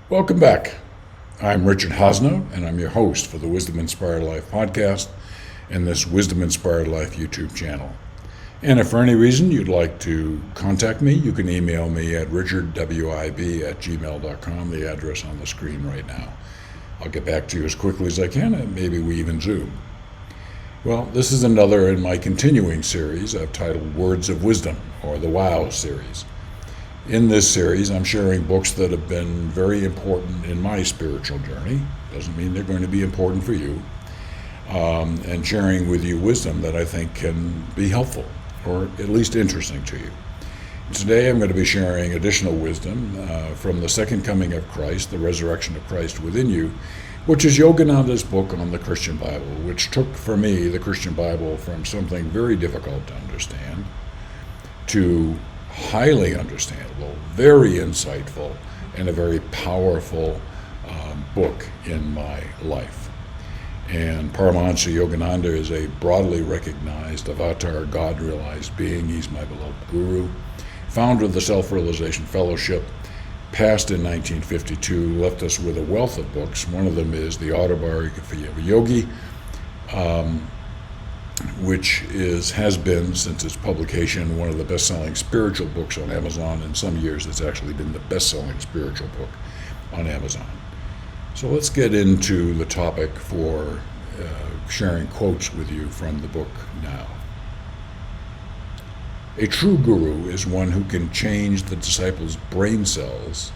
Welcome back. I'm Richard Hosno, and I'm your host for the Wisdom Inspired Life podcast and this Wisdom Inspired Life YouTube channel. And if for any reason you'd like to contact me, you can email me at richardwib@gmail.com, the address on the screen right now. I'll get back to you as quickly as I can, and maybe we even Zoom. Well, this is another in my continuing series I've titled Words of Wisdom, or the WOW series. In this series, I'm sharing books that have been very important in my spiritual journey. Doesn't mean they're going to be important for you. And sharing with you wisdom that I think can be helpful, or at least interesting to you. Today I'm going to be sharing additional wisdom from the Second Coming of Christ, the Resurrection of Christ Within You, which is Yogananada's book on the Christian Bible, which took for me the Christian Bible from something very difficult to understand to highly understandable, very insightful, and a very powerful book in my life. And Paramahansa Yogananda is a broadly recognized avatar, God-realized being. He's my beloved guru, founder of the Self-Realization Fellowship, passed in 1952, left us with a wealth of books. One of them is The Autobiography of a Yogi, which has been, since its publication, one of the best-selling spiritual books on Amazon. In some years, it's actually been the best-selling spiritual book on Amazon. So let's get into the topic for sharing quotes with you from the book now. A true guru is one who can change the disciple's brain cells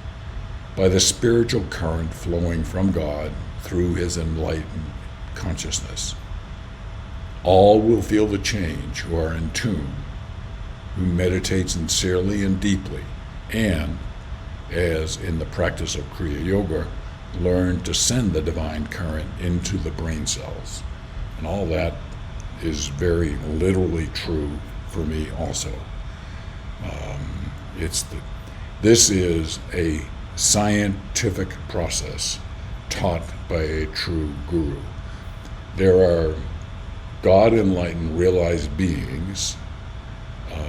by the spiritual current flowing from God through his enlightened consciousness. All will feel the change who are in tune, who meditate sincerely and deeply, and, as in the practice of Kriya Yoga, learn to send the divine current into the brain cells. And all that is very literally true for me also. This is a scientific process taught by a true guru. There are God-enlightened, realized beings,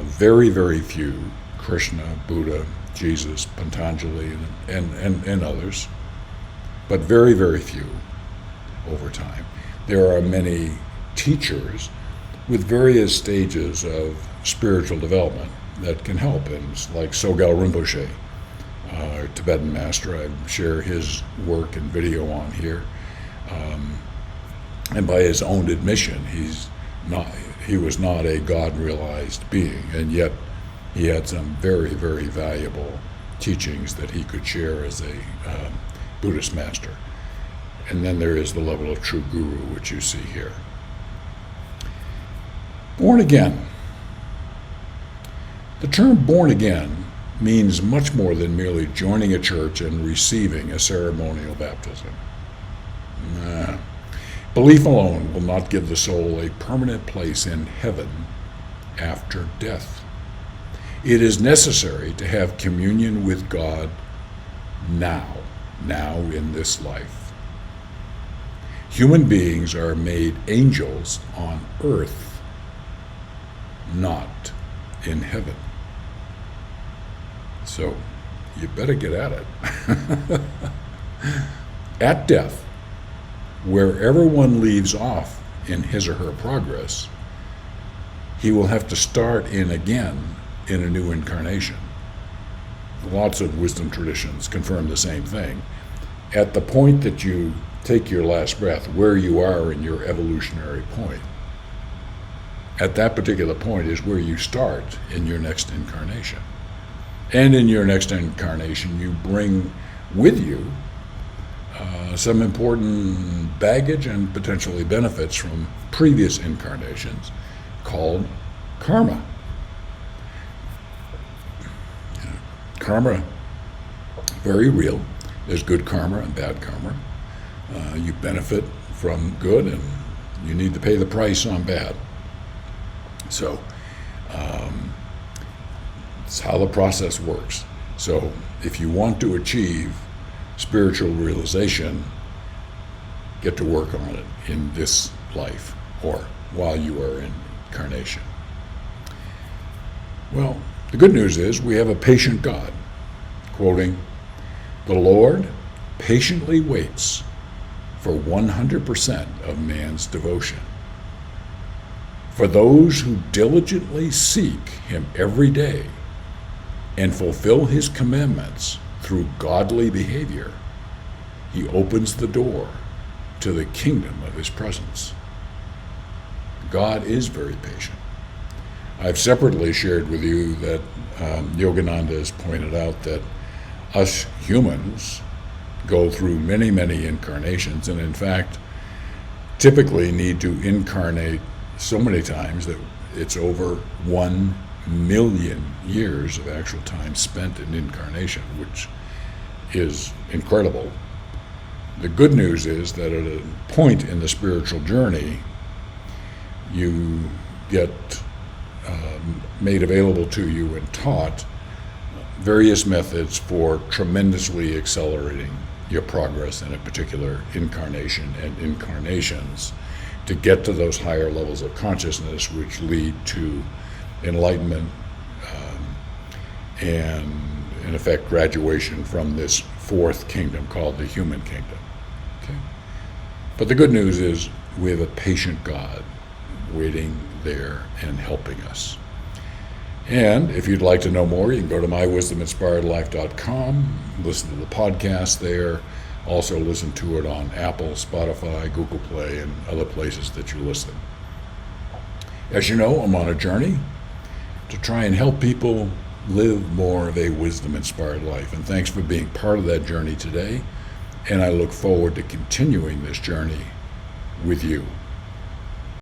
very, very few, Krishna, Buddha, Jesus, Patanjali, and others, but very, very few over time. There are many teachers with various stages of spiritual development that can help, and like Sogyal Rinpoche, Tibetan master. I share his work and video on here. And by his own admission, he was not a God-realized being, and yet he had some very, very valuable teachings that he could share as a Buddhist master. And then there is the level of true guru, which you see here. Born again. The term born again means much more than merely joining a church and receiving a ceremonial baptism. Belief alone will not give the soul a permanent place in heaven after death. It is necessary to have communion with God now in this life. Human beings are made angels on earth, not in heaven. So you better get at it. At death, wherever one leaves off in his or her progress, he will have to start in again in a new incarnation. Lots of wisdom traditions confirm the same thing. At the point that you take your last breath, where you are in your evolutionary point, at that particular point is where you start in your next incarnation. And in your next incarnation, you bring with you some important baggage and potentially benefits from previous incarnations called karma. Karma, very real. There's good karma and bad karma. You benefit from good, and you need to pay the price on bad. So it's how the process works. So if you want to achieve spiritual realization, get to work on it in this life or while you are in incarnation. Well, the good news is we have a patient God. Quoting, "The Lord patiently waits for 100% of man's devotion. For those who diligently seek him every day and fulfill his commandments through godly behavior, he opens the door to the kingdom of his presence. God is very patient. I've separately shared with you that Yogananada has pointed out that us humans go through many, many incarnations, and in fact, typically need to incarnate so many times that it's over 1 million years of actual time spent in incarnation, which is incredible. The good news is that at a point in the spiritual journey, you get made available to you and taught various methods for tremendously accelerating your progress in a particular incarnation and incarnations to get to those higher levels of consciousness which lead to enlightenment and, in effect, graduation from this fourth kingdom called the human kingdom. Okay? But the good news is we have a patient God waiting there and helping us. And if you'd like to know more, you can go to mywisdominspiredlife.com, listen to the podcast there, also listen to it on Apple, Spotify, Google Play, and other places that you listen. As you know, I'm on a journey to try and help people live more of a wisdom-inspired life. And thanks for being part of that journey today. And I look forward to continuing this journey with you.